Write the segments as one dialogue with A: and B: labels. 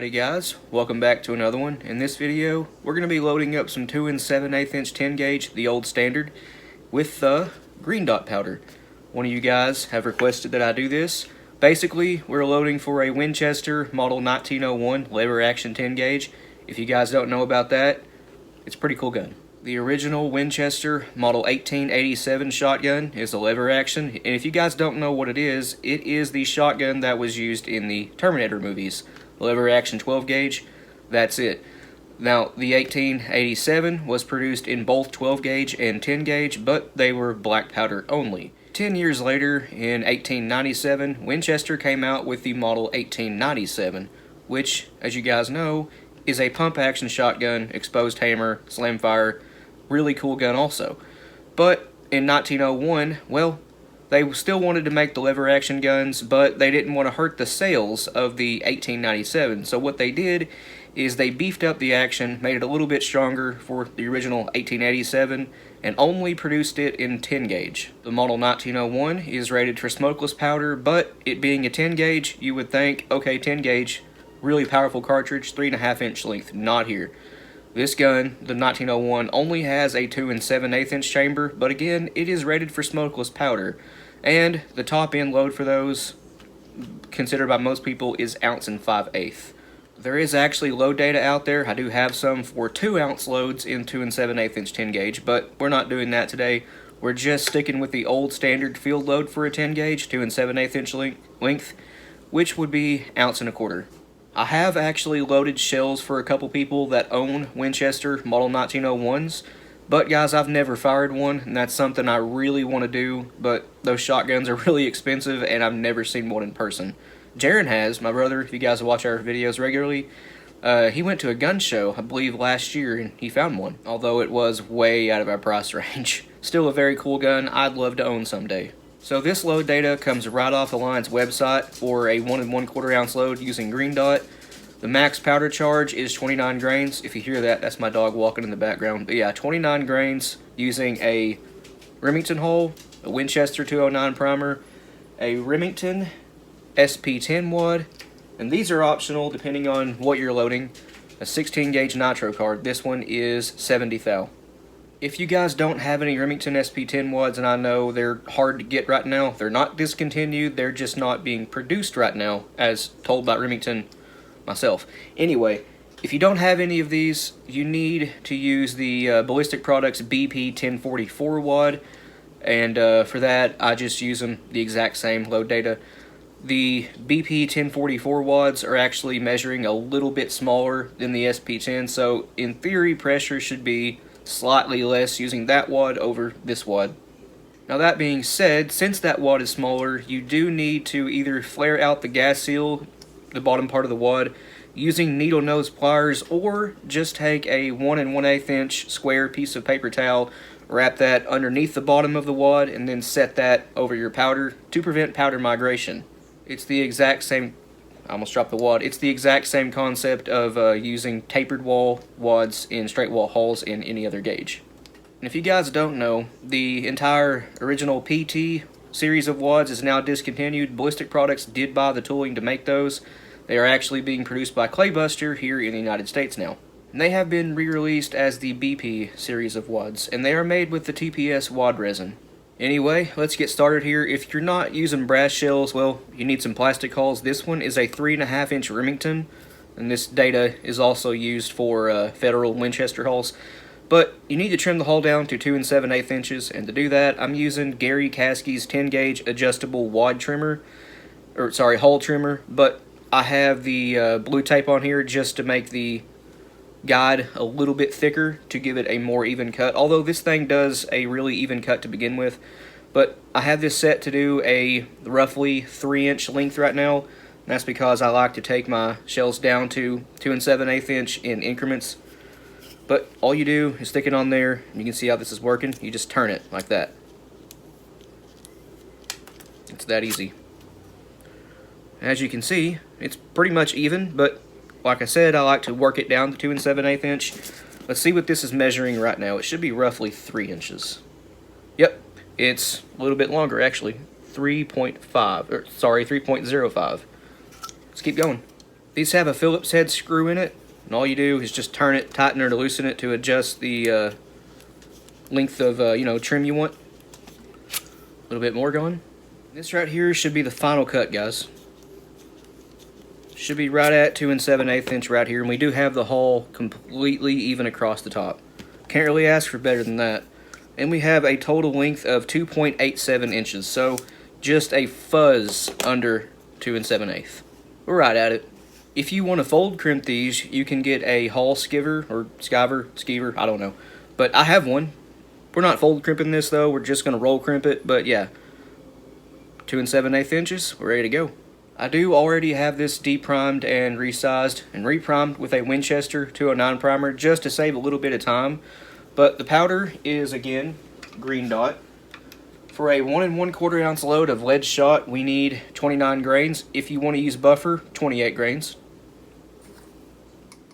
A: Alrighty guys, welcome back to another one. In this video, we're going to be loading up some 2 7/8 inch 10 gauge, the old standard, with green dot powder. One of you guys have requested that I do this. Basically, we're loading for a Winchester model 1901 lever action 10 gauge. If you guys don't know about that, it's a pretty cool gun. The original Winchester model 1887 shotgun is a lever action, and if you guys don't know what it is the shotgun that was used in the Terminator movies. Lever action 12 gauge, that's it. Now, the 1887 was produced in both 12 gauge and 10 gauge, but they were black powder only. 10 years later, in 1897, Winchester came out with the model 1897, which, as you guys know, is a pump action shotgun, exposed hammer, slam fire, really cool gun also. But in 1901, well, they still wanted to make the lever action guns, but they didn't want to hurt the sales of the 1897. So what they did is they beefed up the action, made it a little bit stronger for the original 1887, and only produced it in 10 gauge. The model 1901 is rated for smokeless powder, but it being a 10 gauge, you would think, okay, 10 gauge, really powerful cartridge, 3.5 inch length. Not here. This gun, the 1901, only has a 2 7/8 inch chamber, but again, it is rated for smokeless powder. And the top end load for those, considered by most people, is 1 5/8. There is actually load data out there. I do have some for 2 ounce loads in 2 7/8 inch 10 gauge, but we're not doing that today. We're just sticking with the old standard field load for a 10 gauge, 2 7/8 inch length, which would be 1 1/4 ounce. I have actually loaded shells for a couple people that own Winchester model 1901s, but guys, I've never fired one, and that's something I really want to do, but those shotguns are really expensive, and I've never seen one in person. Jaron has, my brother, if you guys watch our videos regularly, he went to a gun show, I believe, last year, and he found one, although it was way out of our price range. Still a very cool gun I'd love to own someday. So this load data comes right off Alliance website for a 1 1/4 ounce load using green dot. The max powder charge is 29 grains. If you hear that, that's my dog walking in the background. But yeah, 29 grains using a Remington hull, a Winchester 209 primer, a Remington SP10 wad, and these are optional depending on what you're loading. A 16 gauge nitro card. This one is 70 thou. If you guys don't have any Remington SP10 wads, and I know they're hard to get right now, they're not discontinued, they're just not being produced right now, as told by Remington myself. Anyway, if you don't have any of these, you need to use the Ballistic Products BP 1044 wad, and for that, I just use them the exact same load data. The BP 1044 wads are actually measuring a little bit smaller than the SP10, so in theory, pressure should be slightly less using that wad over this wad. Now that being said, since that wad is smaller, you do need to either flare out the gas seal, the bottom part of the wad, using needle nose pliers, or just take a 1 1/8 inch square piece of paper towel, wrap that underneath the bottom of the wad, and then set that over your powder to prevent powder migration. It's the exact same, I almost dropped the wad, it's the exact same concept of using tapered wall wads in straight wall hulls in any other gauge. And if you guys don't know, the entire original PT series of wads is now discontinued. Ballistic Products did buy the tooling to make those. They are actually being produced by Claybuster here in the United States now. And they have been re-released as the BP series of wads, and they are made with the TPS wad resin. Anyway, let's get started here. If you're not using brass shells, well, you need some plastic hulls. This one is a 3.5 inch Remington, and this data is also used for federal Winchester hulls. But you need to trim the hull down to 2 7/8 inches, and to do that, I'm using Gary Caskey's 10 gauge adjustable wad trimmer, hull trimmer, but I have the blue tape on here just to make the guide a little bit thicker to give it a more even cut, although this thing does a really even cut to begin with. But I have this set to do a roughly 3 inch length right now, and that's because I like to take my shells down to 2 7/8 inch in increments. But all you do is stick it on there, and you can see how this is working. You just turn it like that. It's that easy. As you can see, it's pretty much even, but like I said, I like to work it down to 2 7/8 inch. Let's see what this is measuring right now. It should be roughly 3 inches. Yep, it's a little bit longer actually. 3.05. Let's keep going. These have a Phillips head screw in it, and all you do is just turn it, tighten or to loosen it to adjust the length of trim you want. A little bit more going. This right here should be the final cut, guys. Should be right at 2 7/8 inch right here, and we do have the hull completely even across the top. Can't really ask for better than that. And we have a total length of 2.87 inches, so just a fuzz under 2 7/8. We're right at it. If you want to fold crimp these, you can get a hull skiver or skeever, I don't know. But I have one. We're not fold crimping this though, we're just going to roll crimp it, but yeah. 2 7/8 inches, we're ready to go. I do already have this deprimed and resized and reprimed with a Winchester 209 primer just to save a little bit of time. But the powder is, again, green dot. For a 1 1/4 ounce load of lead shot, we need 29 grains. If you want to use buffer, 28 grains.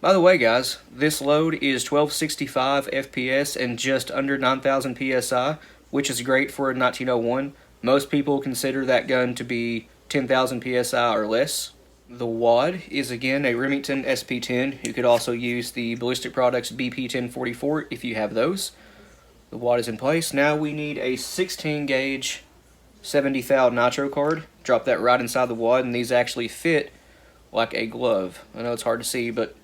A: By the way, guys, this load is 1265 FPS and just under 9,000 PSI, which is great for a 1901. Most people consider that gun to be 10,000 PSI or less. The wad is again a Remington SP10. You could also use the Ballistic Products BP1044 if you have those. The wad is in place. Now we need a 16 gauge 70 thou nitro card. Drop that right inside the wad, and these actually fit like a glove. I know it's hard to see, but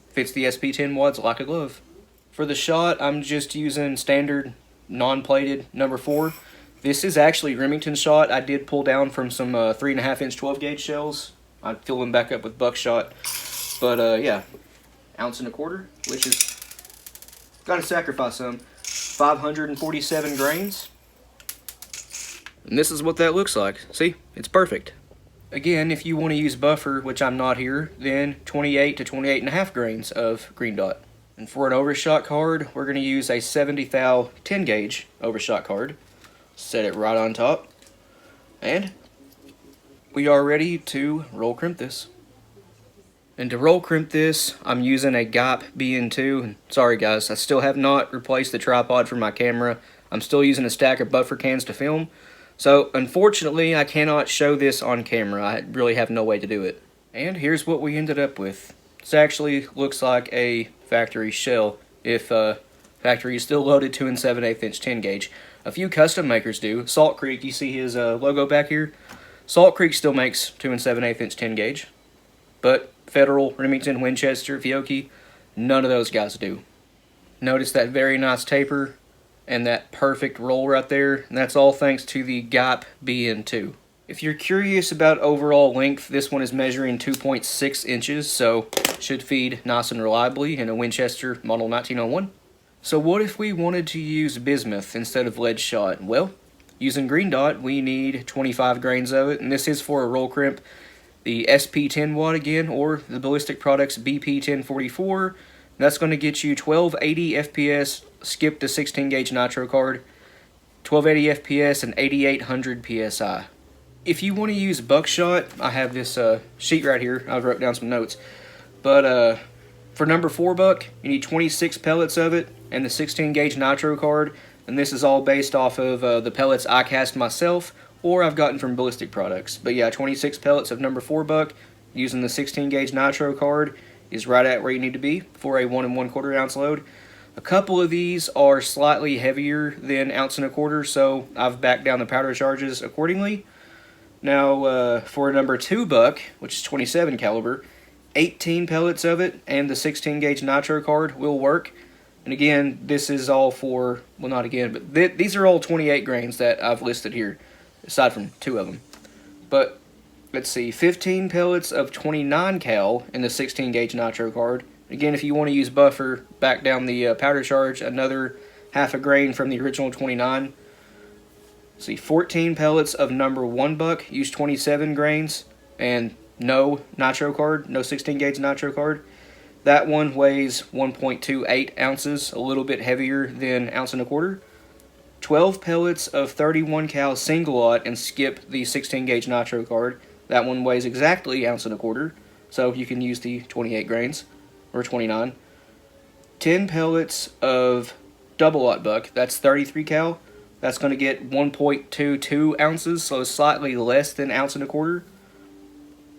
A: fits the SP10 wads like a glove. For the shot, I'm just using standard non-plated number 4. This is actually Remington shot. I did pull down from some 3.5 inch 12 gauge shells. I fill them back up with buckshot. But yeah, 1 1/4 ounce, which is, gotta sacrifice some. 547 grains. And this is what that looks like. See, it's perfect. Again, if you want to use buffer, which I'm not here, then 28 to 28.5 grains of green dot. And for an overshot card, we're going to use a 70 thou 10 gauge overshot card. Set it right on top, and we are ready to roll crimp this. And to roll crimp this, I'm using a GOP BN2. And sorry guys, I still have not replaced the tripod for my camera. I'm still using a stack of buffer cans to film. So unfortunately, I cannot show this on camera. I really have no way to do it. And here's what we ended up with. This actually looks like a factory shell, if factory is still loaded 2 7/8 inch 10 gauge. A few custom makers do. Salt Creek, you see his logo back here? Salt Creek still makes 2 7/8 inch 10 gauge. But Federal, Remington, Winchester, Fiocchi, none of those guys do. Notice that very nice taper and that perfect roll right there. And that's all thanks to the GOP BN2. If you're curious about overall length, this one is measuring 2.6 inches, so should feed nice and reliably in a Winchester model 1901. So what if we wanted to use bismuth instead of lead shot? Well, using green dot, we need 25 grains of it, and this is for a roll crimp. The SP10 watt again, or the Ballistic Products BP1044. That's going to get you 1280 FPS, skip the 16 gauge nitro card, 1280 FPS and 8800 PSI. If you want to use buckshot, I have this sheet right here. I wrote down some notes. But for number 4 buck, you need 26 pellets of it and the 16 gauge nitro card. And this is all based off of the pellets I cast myself or I've gotten from Ballistic Products. But yeah, 26 pellets of number 4 buck using the 16 gauge nitro card is right at where you need to be for a 1 1/4 ounce load. A couple of these are slightly heavier than 1 1/4 ounce, so I've backed down the powder charges accordingly. Now, for a number 2 buck, which is 27 caliber, 18 pellets of it and the 16 gauge nitro card will work. And again, this is all for, well, not again, but these are all 28 grains that I've listed here, aside from 2 of them. But let's see, 15 pellets of 29 cal in the 16 gauge nitro card. Again, if you want to use buffer, back down the powder charge, another half a grain from the original 29. See, 14 pellets of number 1 buck, use 27 grains, and no nitro card, no 16 gauge nitro card. That one weighs 1.28 ounces, a little bit heavier than 1 1/4 ounce. 12 pellets of 31 cal single aught and skip the 16 gauge nitro card. That one weighs exactly 1 1/4 ounce, so you can use the 28 grains, or 29. 10 pellets of double aught buck, that's 33 cal. That's going to get 1.22 ounces, so slightly less than 1 1/4 ounce.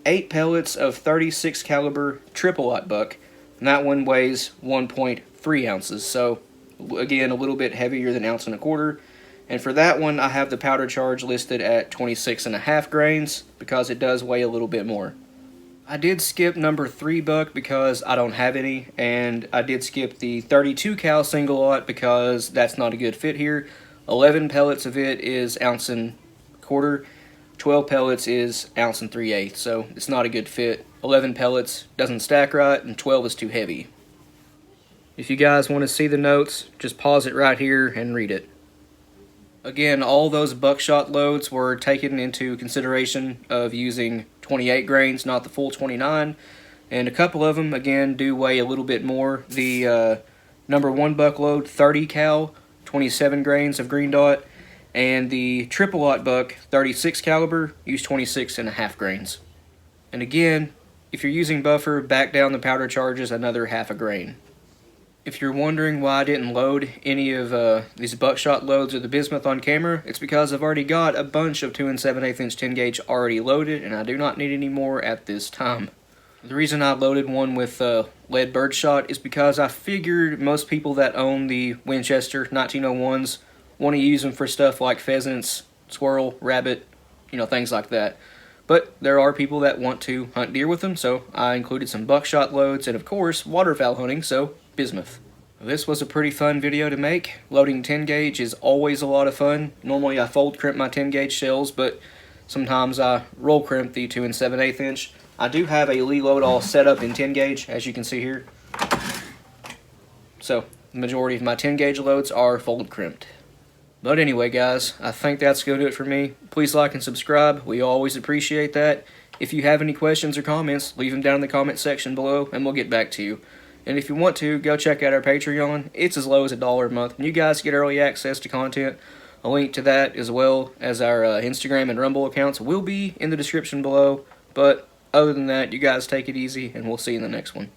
A: 8 pellets of 36 caliber triple-aught buck, and that one weighs 1.3 ounces, so again a little bit heavier than 1.25 ounces. And for that one, I have the powder charge listed at 26.5 grains because it does weigh a little bit more. I did skip number 3 buck because I don't have any, and I did skip the 32 cal single aught because that's not a good fit here. 11 pellets of it is 1.25 ounces, 12 pellets is 1.3 ounces, so it's not a good fit. 11 pellets doesn't stack right, and 12 is too heavy. If you guys want to see the notes, just pause it right here and read it. Again, all those buckshot loads were taken into consideration of using 28 grains, not the full 29, and a couple of them, again, do weigh a little bit more. The number 1 buck load, 30 cal, 27 grains of green dot, and the triple-aught buck, 36 caliber, use 26.5 grains. And again, if you're using buffer, back down the powder charges another 0.5 grain. If you're wondering why I didn't load any of these buckshot loads of the bismuth on camera, it's because I've already got a bunch of 2 7/8 inch 10 gauge already loaded, and I do not need any more at this time. The reason I loaded one with lead birdshot is because I figured most people that own the Winchester 1901s want to use them for stuff like pheasants, squirrel, rabbit, things like that. But there are people that want to hunt deer with them, so I included some buckshot loads and, of course, waterfowl hunting, so bismuth. This was a pretty fun video to make. Loading 10 gauge is always a lot of fun. Normally I fold crimp my 10 gauge shells, but sometimes I roll crimp the 2 7/8 inch. I do have a Lee load all set up in 10 gauge, as you can see here. So the majority of my 10 gauge loads are fold crimped. But anyway, guys, I think that's going to do it for me. Please like and subscribe. We always appreciate that. If you have any questions or comments, leave them down in the comment section below, and we'll get back to you. And if you want to, go check out our Patreon. It's as low as $1 a month, and you guys get early access to content. A link to that, as well as our Instagram and Rumble accounts, will be in the description below. But other than that, you guys take it easy, and we'll see you in the next one.